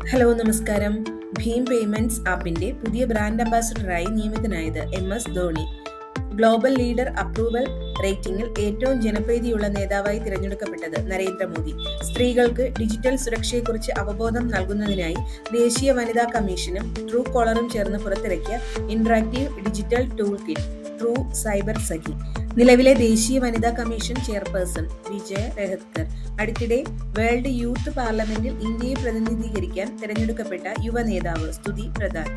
Hello നമസ്കാരം. Bhim payments ആപ്പിന്റെ പുതിയ ബ്രാൻഡ് അംബാസഡറായി നിയമിതനായത് MS Dhoni. Global leader approval റേറ്റിംഗിൽ ഏറ്റവും ജനപ്രീതിയുള്ള നേതാവായി തിരഞ്ഞെടുക്കപ്പെട്ടത് നരേന്ദ്രമോദി. സ്ത്രീകൾക്ക് ഡിജിറ്റൽ സുരക്ഷയെക്കുറിച്ച് അവബോധം നൽകുന്നതിനായി ദേശീയ വനിതാ കമ്മീഷനും ട്രൂ കോളറും ചേർന്ന് പുറത്തിറക്കിയ interactive digital tool kit true cyber Sakhi. നിലവിലെ ദേശീയ വനിതാ കമ്മീഷൻ ചെയർപേഴ്സൺ വിജയ രഹത്കർ അടുത്തിടെ വേൾഡ് യൂത്ത് പാർലമെന്റിൽ ഇന്ത്യയെ പ്രതിനിധീകരിക്കാൻ തിരഞ്ഞെടുക്കപ്പെട്ട യുവ നേതാവ് സ്തുതി പ്രധാൻ.